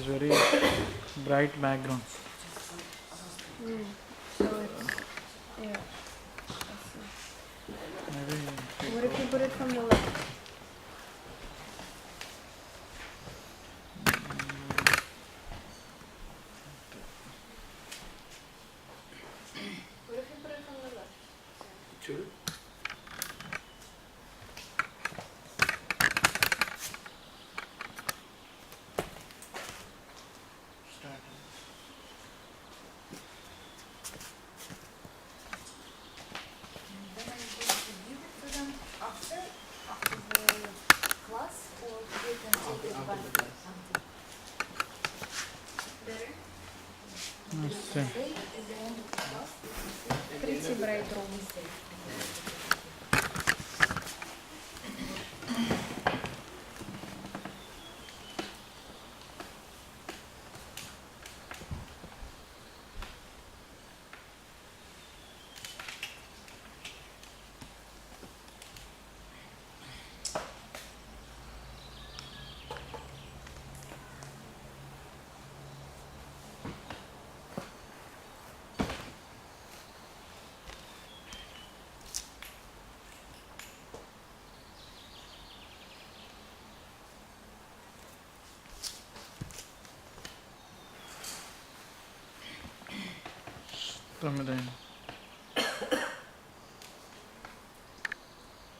is very bright background. So it's, yeah. Maybe What if you put it from the left? What if you put it from the left? Sure. Pretty bright room.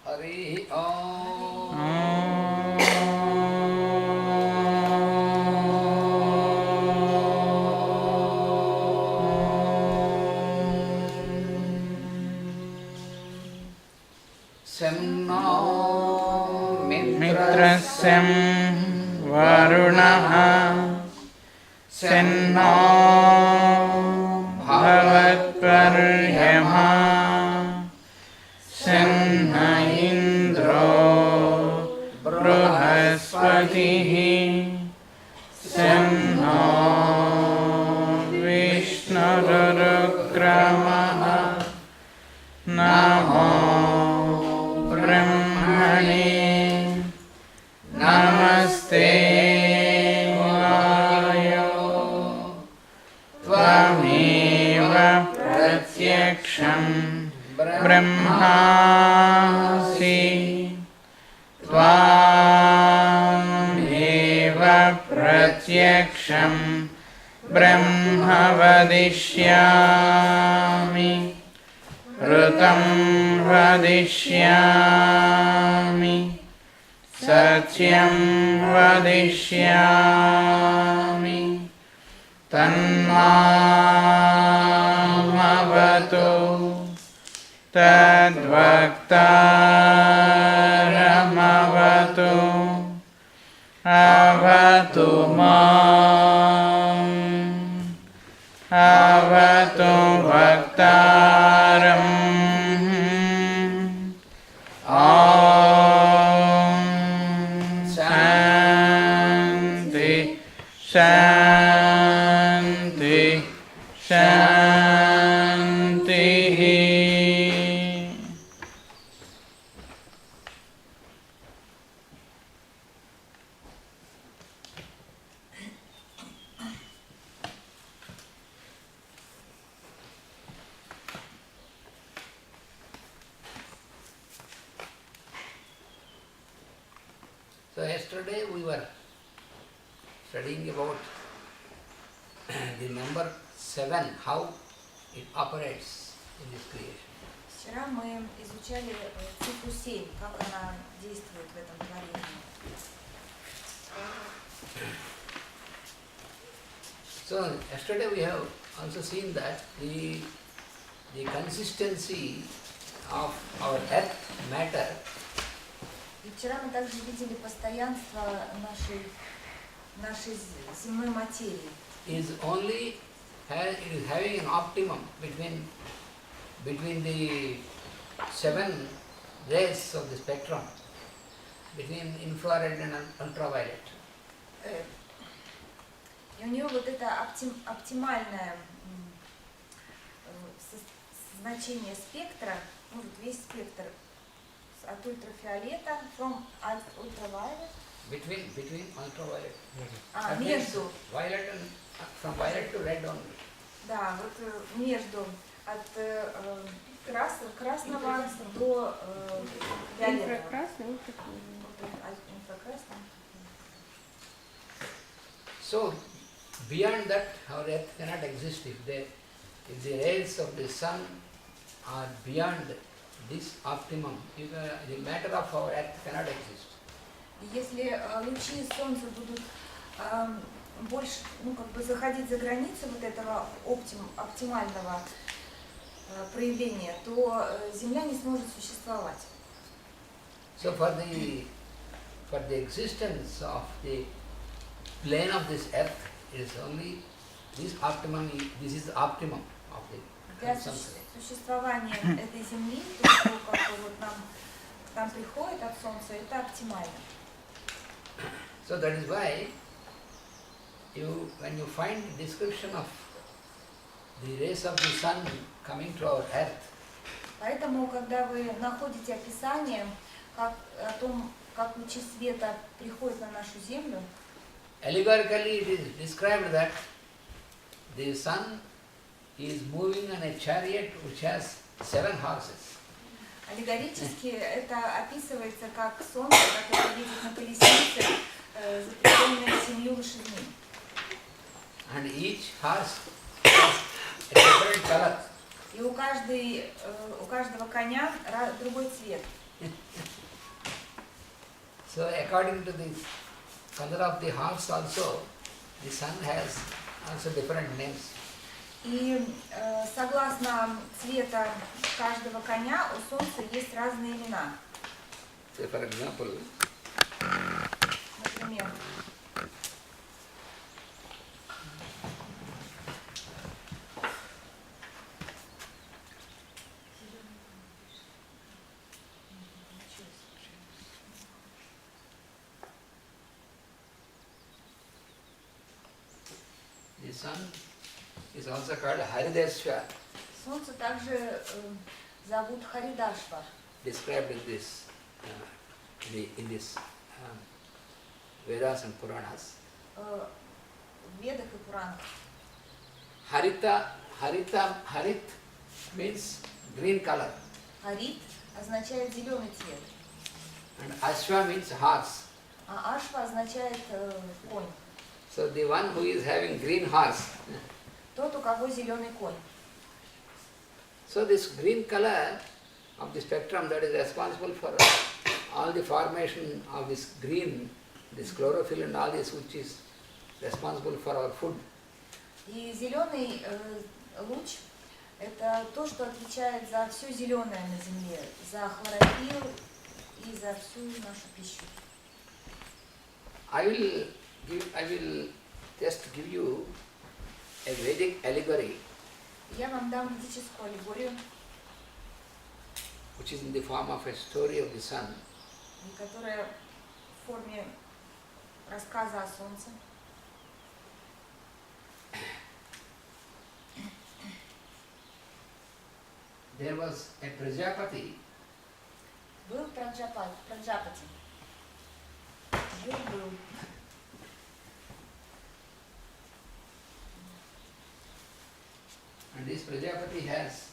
Hari Mitrasyam Varunaha Senno Bhavatparyama Senna Indro Bruhaspatihi Senno Vishnurukramaha Namo Brahmane Namaste Vayo Tvameva Pratyaksham Brahmasi Tvameva Pratyaksham Brahma Vadishyami Rutam Vadishyami Satyam Vadishyami Tannamavatu Tadvaktaramavatu Avatu Mam Avatu Vaktaram Shanti Shanti Shanti. So yesterday we were studying about the number 7, how it operates in this creation. Вчера мы изучали цифру 7, как она действует в этом творении. So yesterday we have also seen that the consistency of our earth matter И вчера мы также видели постоянство нашей земной материи. is only it is having an optimum between the 7 rays of the spectrum, between infrared and ultraviolet. И у нее вот это оптимальное значение спектра, ну вот весь спектр от ультрафиолета, from ultraviolet, between ultraviolet. А, That means между. violet and from violet to red only. Да, вот между. От красного до фиолетового. Инфракрасный, ультрафиолетовый. Инфракрасный. So beyond that, our earth cannot exist if the rays of the sun are beyond this optimum. The matter of our earth cannot exist. Если лучи солнца будут больше, заходить за границу вот этого оптимального проявления, то Земля не сможет существовать. So for the existence of the plane of this earth, it is only this optimum. This is the optimum of Для the sunset. существования этой Земли, то, что вот нам приходит от Солнца, это оптимально. So that is why when you find description of the rays of the sun coming to our earth, Поэтому, когда вы находите описание о том, как лучи света приходят на нашу Землю, allegorically it is described that the sun is moving on a chariot which has 7 horses. аллегорически это описывается как Солнце, которое едет на колеснице, запряженное 7 лошадьми. And each horse has a different color. И у каждого коня другой цвет. So according to the color of the horse also, the sun has also different names. И согласно цвета каждого коня у Солнца есть разные имена. Say for example, Например, the sun is also called Harideshwar, Солнце также зовут Харидашвар. described in this Vedas and Puranas. В Ведах и Пуранах. Harit means green color, Харит означает зеленый цвет, and Ashwa means horse. а Ашва означает конь. So the one who is having green horse, Тот, у кого зеленый конь. so this green color of the spectrum that is responsible for all the formation of this green, this chlorophyll and all this which is responsible for our food. И зеленый луч – это то, что отвечает за все зеленое на Земле, за хлорофилл и за всю нашу пищу. I will just give you a Vedic allegory Я вам дам ведическую аллегорию, which is in the form of a story of the sun. которая в форме рассказа о Солнце. There was a Prajapati Был Праджапати. Был. and this Prajapati has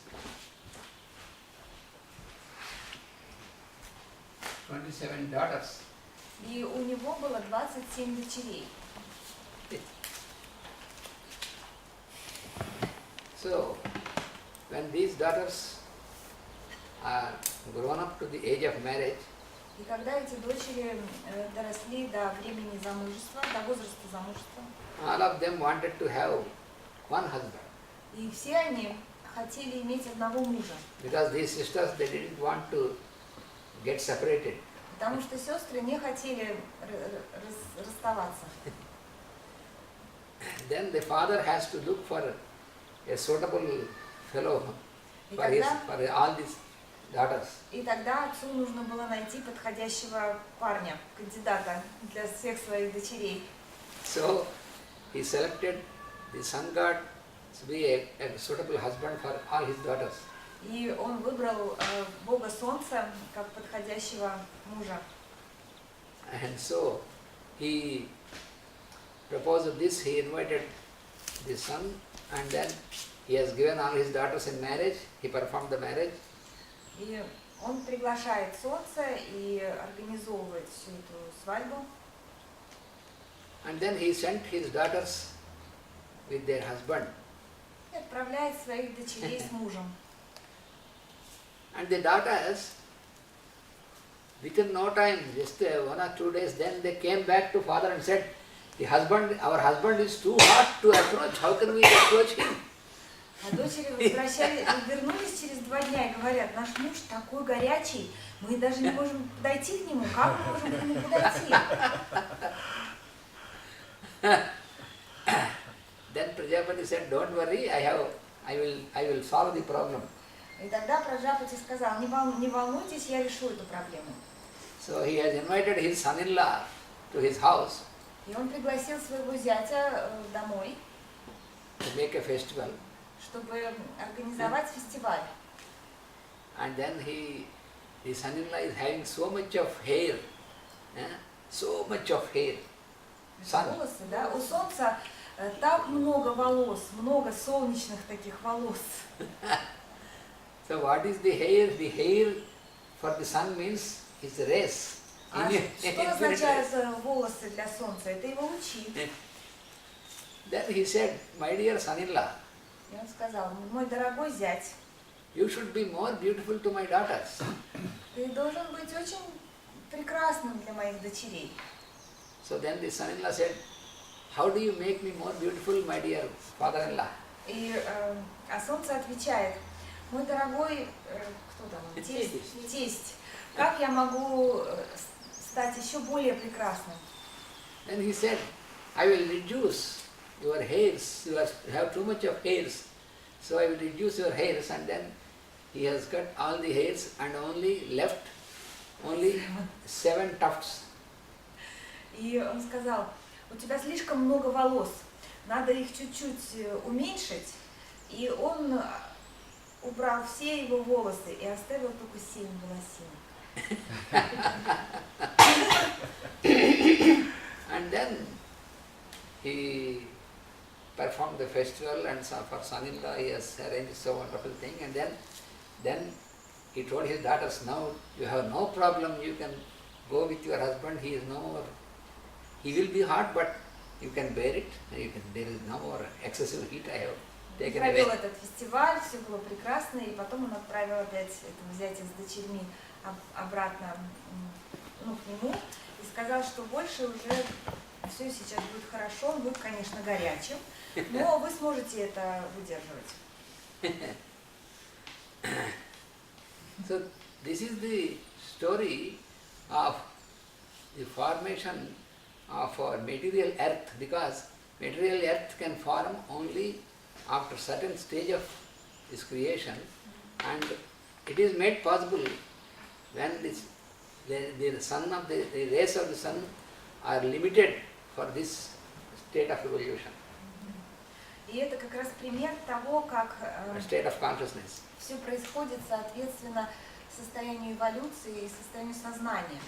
27 daughters. И у него было 27 дочерей. So, when these daughters are grown up to the age of marriage, И когда эти дочери доросли до времени замужества, до возраста замужества, all of them wanted to have one husband. и все они хотели иметь одного мужа, Because these sisters, they didn't want to get separated. потому что сестры не хотели расставаться. Then the father has to look for a suitable fellow И for all these daughters. тогда отцу нужно было найти подходящего парня, кандидата для всех своих дочерей. So he selected the sun god to be a suitable husband for all his daughters. И он выбрал бога солнца как подходящего мужа. And so he proposed this, he invited the son, and then he has given all his daughters in marriage, he performed the marriage. И он приглашает солнце и организовывает всю эту свадьбу. And then he sent his daughters with their husband. И отправляет своих дочерей с мужем. And the daughters, within no time, just 1 or 2 days, then they came back to father and said, our husband is too hot to approach, how can we approach him? А дочери вернулись через 2 дня и говорят, наш муж такой горячий, мы даже не можем подойти к нему, как мы можем к нему подойти? Then Prajapati said, don't worry, I will solve the problem. И тогда Праджапати сказал, не волнуйтесь, я решу эту проблему. So he has invited his son-in-law to his house. И он пригласил своего зятя домой, To make a festival. чтобы организовать фестиваль. And then the son-in-law is having so much of hair. So much of hair. Sun. Волосы, да? У солнца так много волос, много солнечных таких волос. So what is the hair? The hair for the sun means his rays. А что означают волосы для солнца? Это его лучи. Then he said, my dear son-in-law, И он сказал, мой дорогой зять, you should be more beautiful to my daughters. ты должен быть очень прекрасным для моих дочерей. So then the son-in-law said, how do you make me more beautiful, my dear father-in-law? А солнце отвечает, мой дорогой, кто там, тесть, как я могу стать еще более прекрасным? Then he said, I will reduce your hairs, you have too much of hairs, so I will reduce your hairs. And then he has cut all the hairs and left 7 tufts. И он сказал, у тебя слишком много волос, надо их чуть-чуть уменьшить. И он убрал все его волосы и оставил только 7 волосин. And then he performed the festival, and for son-in-law he has arranged so wonderful thing. And then he told his daughters, now you have no problem, you can go with your husband, he will be hot, but you can bear it, there is no more excessive heat I have taken away. Провел этот фестиваль, все было прекрасно, и потом он отправил опять этого зятя с дочерьми обратно к нему и сказал, что больше уже все сейчас будет хорошо, он будет, конечно, горячим, но вы сможете это выдерживать. So this is the story of the formation of our material earth, because material earth can form only after certain stage of this creation, and it is made possible when the sun of the rays of the sun are limited for this state of evolution. И это как раз пример того, как State of consciousness. все происходит соответственно состоянию эволюции и состоянию сознания.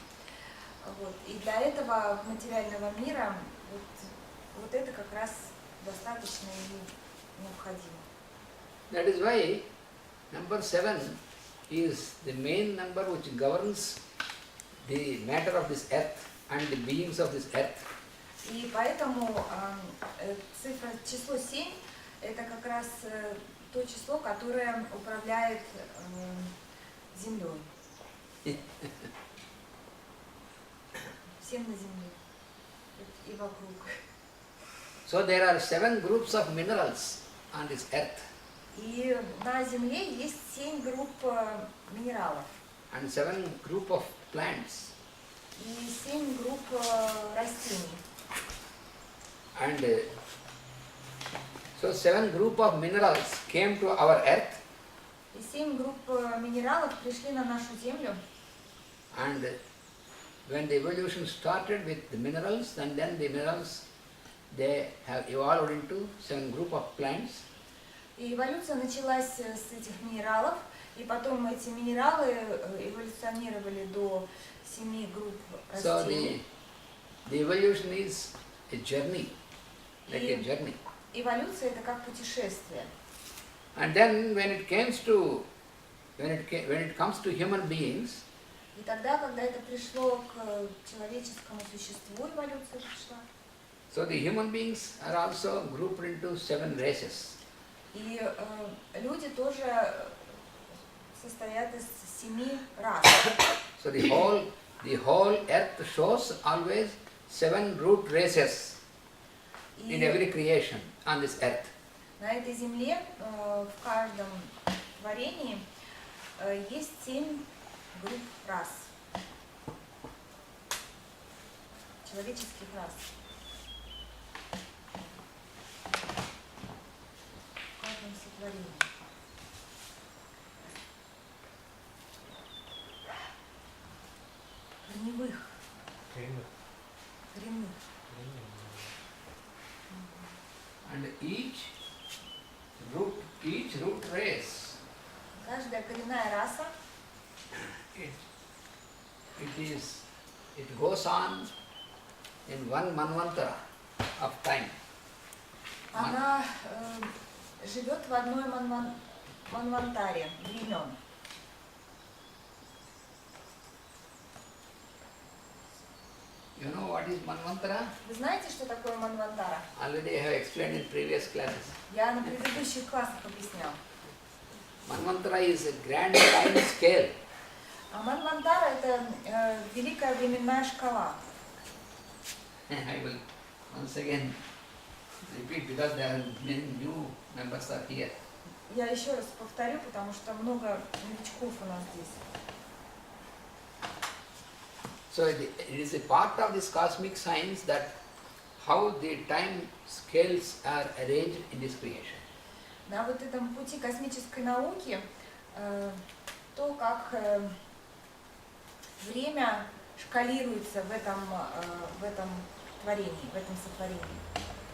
Вот. И для этого материального мира вот это как раз достаточно и необходимо. That is why number 7 is the main number which governs the matter of this earth and the beings of this earth. И поэтому число 7 это как раз то число, которое управляет Землей. Всем на Земле и вокруг. So there are 7 groups of minerals on this earth. И на Земле есть 7 групп минералов. And 7 group of plants. И 7 групп растений. And so 7 group of minerals came to our earth. И 7 групп минералов пришли на нашу Землю. And when the evolution started with the minerals, and then the minerals, they have evolved into 7 group of plants. И эволюция началась с этих минералов, и потом эти минералы эволюционировали до 7 групп растений. The evolution is a journey, like a И journey. эволюция это как путешествие. And then when it comes to human beings, И тогда, когда это пришло к человеческому существу, эволюция пришла. so the human beings are also grouped into 7 races. И люди тоже состоят из 7 рас. So the whole earth shows always 7 root races in И every creation on this earth. на этой земле в каждом творении есть 7 групп рас, человеческих рас. В каждом сотворении. Корневых. Коренных. And each root race, Каждая коренная раса, it goes on in one manvantara of time. она живет в одной манвантаре времен. You know what is manvantara? Вы знаете, что такое манвантара? Already I have explained in previous classes. Я на предыдущих классах объяснял. Manvantara is a grand time scale. А манвантара это великая временная шкала. I will once again repeat because there are many new members are here. Я еще раз повторю, потому что много новичков у нас здесь. So it is a part of this cosmic science that how the time scales are arranged in this creation. На вот этом пути космической науки то, как время шкалируется в этом творении, в этом сотворении.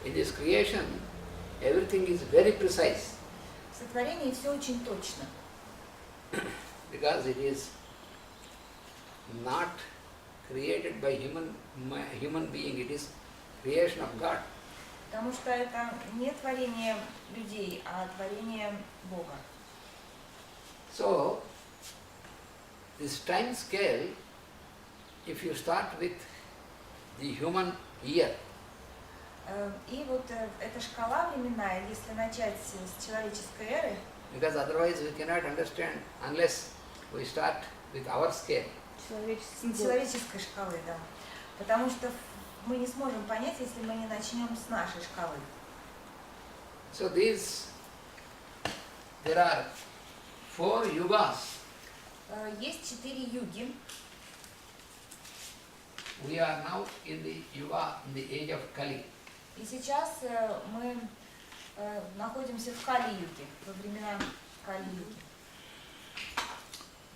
In this creation, everything is very precise В сотворении все очень точно, because it is not created by human being, it is creation of God. потому что это не творение людей, а творение Бога. So, this time scale, if you start with the human year, И вот эта шкала временная, если начать с человеческой эры, because otherwise we cannot understand unless we start with our scale. с человеческой шкалы, да, потому что мы не сможем понять, если мы не начнем с нашей шкалы. So there are 4 yugas. Есть 4 юги. We are now in the yuga, in the age of Kali. И сейчас мы находимся в Кали-юге, во времена Кали-юги.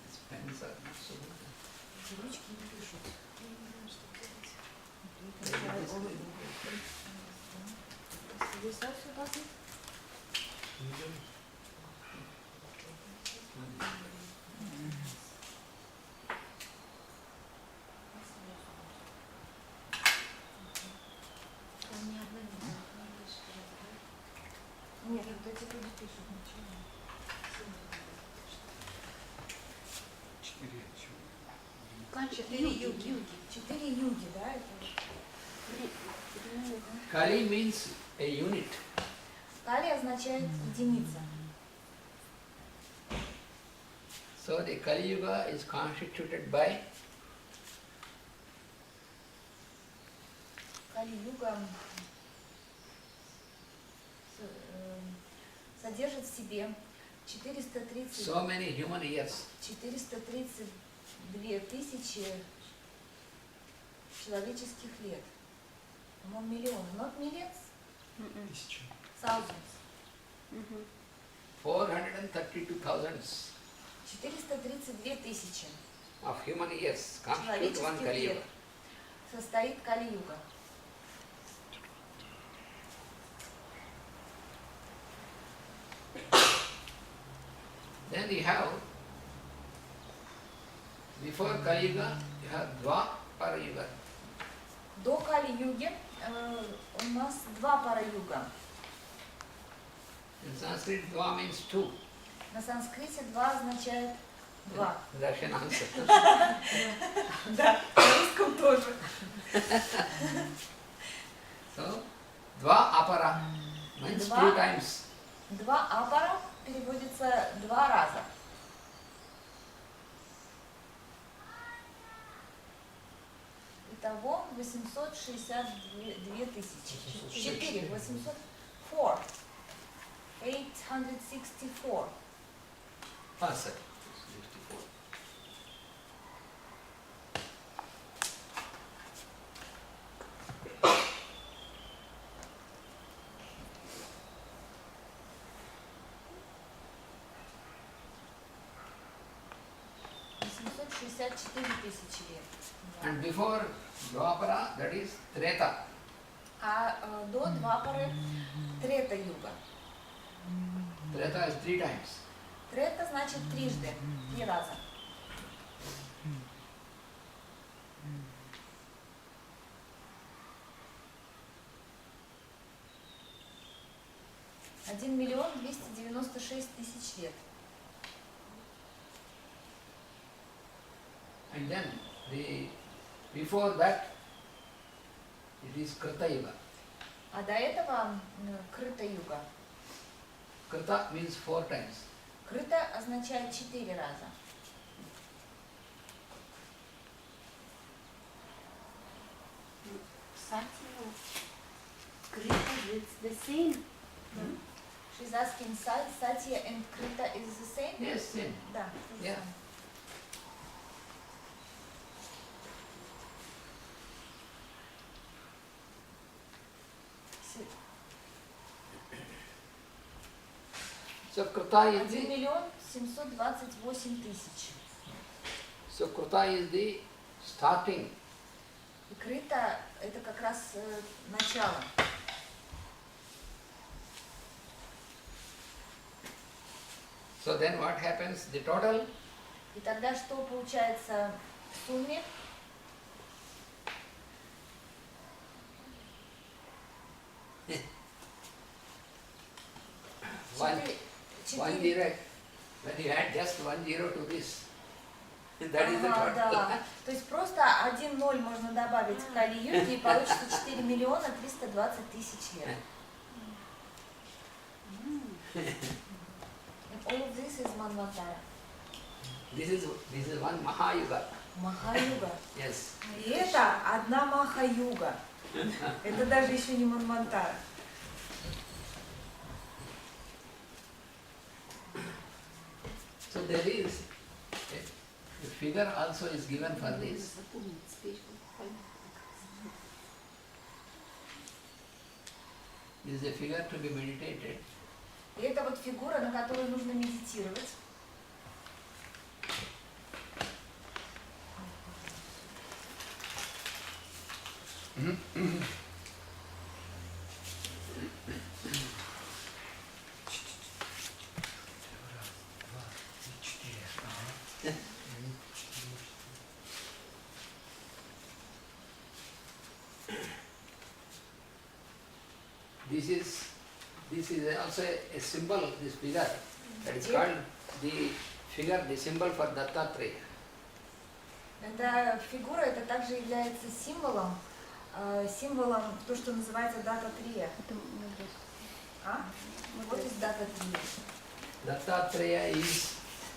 These pens are not so good. Ручки не пишут. Нет, вот эти люди пишут ничего. 4 юги. 4 юги, да? Это... Kali means a unit. Кали означает единица. So the Kali Yuga is constituted by Кали-юга содержит в себе 430, so many human years. 432 тысячи человеческих лет. По-моему, миллион. Not millions? Thousands. 432,000 432 тысячи of human years constitute one человеческих Kali лет Yuga. состоит Кали-юга. Then you have, before Kali Yuga, you have Dwapara Yuga. До Кали-юги у нас два пара-юга. In Sanskrit, dva means two. На санскрите два означает два. Russian answer. Да, на русском тоже. So, dva apara means Два. two times. Два апара переводится два раза. Итого 862 тысячи. 4, 804. 864. Ah, sir. 64. Тысячи лет. Да. And before Dwapara, that is Treta. А до Двапары Трета-юга. Treta is three times. Трета значит трижды, три раза. Один миллион 296 тысяч лет. And then before that, it is Krita Yuga. А до этого Крыта-юга. Krita means four times. Крыта означает 4 раза. Satya, Krita, it's the same. She's asking Satya and Krita is the same? Yes, same. Да. то же Yeah. самое. So Krita is 1 the миллион 728 тысяч. Krita is the starting. И Крыта это как раз начало. So then what happens? The total И тогда что получается в сумме? one, one Четыре. zero. When you add just 1 0 to this, that is the Ага, total. да. То есть просто 1 0 можно добавить к Кали-юге и получится 4 миллиона 320 тысяч лет. And all of this is Manvantara. This is one Mahayuga. Маха-юга. Yes. И это одна Маха-юга. Это даже еще не Манвантара. So there is a figure also is given for this. This is a figure to be meditated. И это вот фигура, на которую нужно медитировать. This is also a symbol, this figure, that is called the symbol for Dattatreya. Эта фигура, это также является символом, символом то, что называется дата трия. А? Вот есть дата трия. Dattatreya is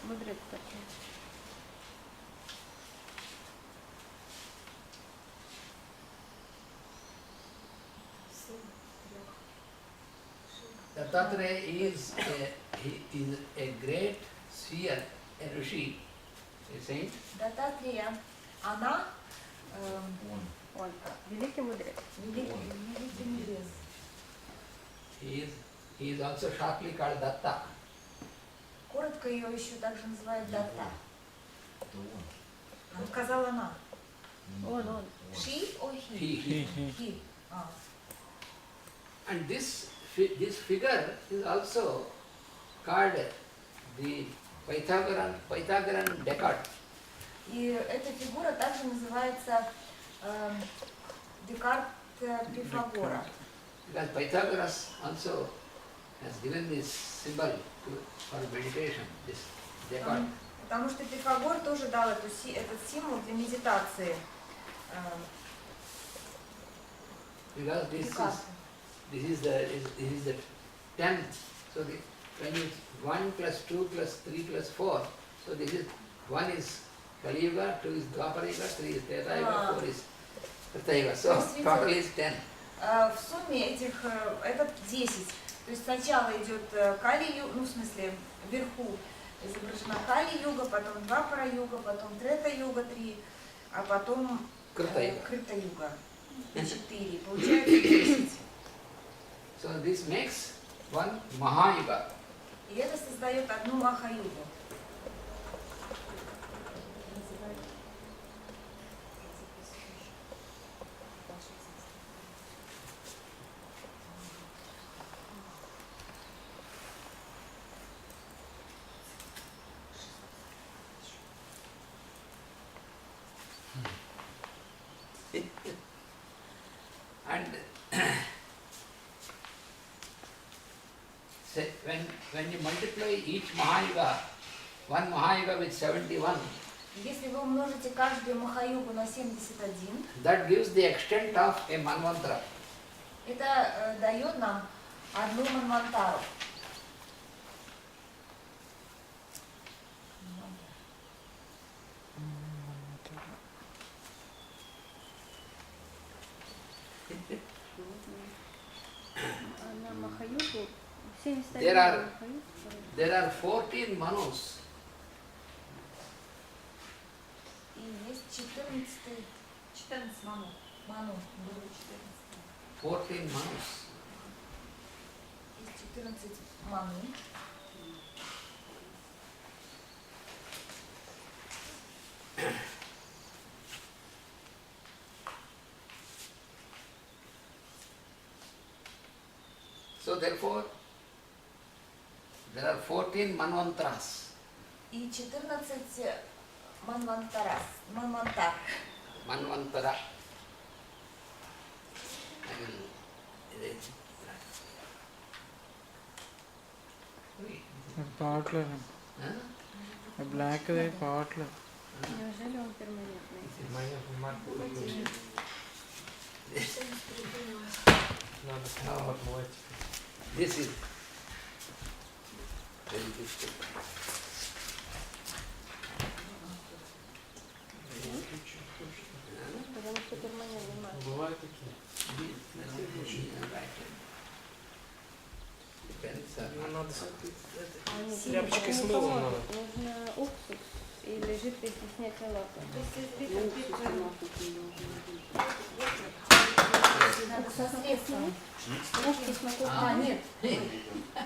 Мудрец такой. Dattatreya is a great seer, a rishi, a saint. Дата трия, она Он великий мудрец. великий мудрец. He is also shortly called Datta. Коротко ее еще также называют дата. Она сказала она. Он. She or he? He. He. А. And this figure is also called the Pythagorean decad. И эта фигура также называется Декарт Пифагора. Because Pythagoras also has given this symbol for meditation, this Descartes. Потому что Пифагор тоже дал этот символ для медитации. Because this is the 10. So when you 1 plus 2 plus 3 plus 4, so this is 1 is Kali Yuga, 2 is Dwapara Yuga, 3 is Treta Yuga, 4 is Treta Yuga. So total is 10. В сумме это 10. То есть сначала идет Кали-юга, ну в смысле вверху изображена Кали-юга, потом Двапара-юга, потом Трета-юга 3, а потом Крыта-юга 4. Получается 10. So this makes one Mahayuga. И это создает одну Маха-югу. And say when you multiply each Mahayuga, one Mahayuga with 71, Если вы умножите каждую Маха-югу на 71, that gives the extent of a Manvantara. это дает нам одну Манвантару. На Махаюгу 71 Махаюгу. There are 14 Manus. И есть 14 ману. Ману, было 14. 14 Manus. Есть 14 ману. So therefore, there are 14 Manvantaras. И 14 манвантар. Manvantara. I will erase Partler. Huh? Black partler. Неужели он перманентный? This is very difficult. Потому что перманентный мат. Бывают такие. Depends Его on надо А нет, тряпочкой это с не мылом поможет. надо. Нужно уксус или жидкость для снятия лака. Надо со средством. Уксус на кухне. Нет,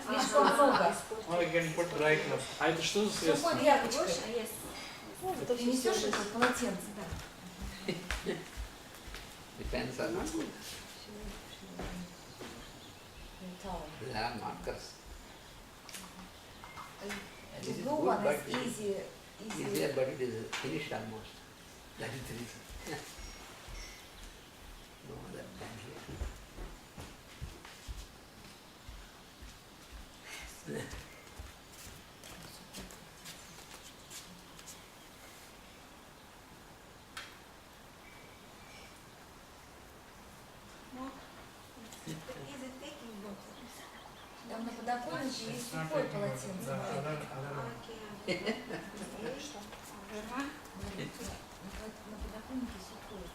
слишком много. Or you can put dry cloth. А это что за средство? Сухой тряпочкой. Ты несешь это полотенце, да? depends on there are markers. This is No good, one but is easy. easier, but it is finished almost. That is the reason. No other than here. Там на подоконнике есть сухое полотенце. На подоконнике сухое.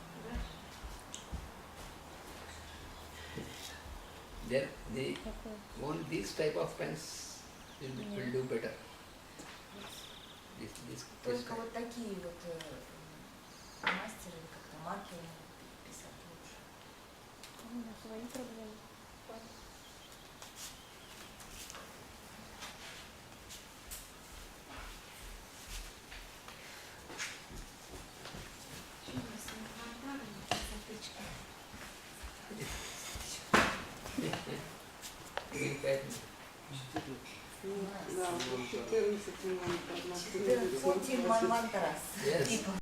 Then these type of pens will do better. This Только type. вот такие вот мастеры или как-то маркеры писать лучше. У меня свои проблемы. Green pen. Да, 14 минут. 14 манвантарас. Yes. Типа.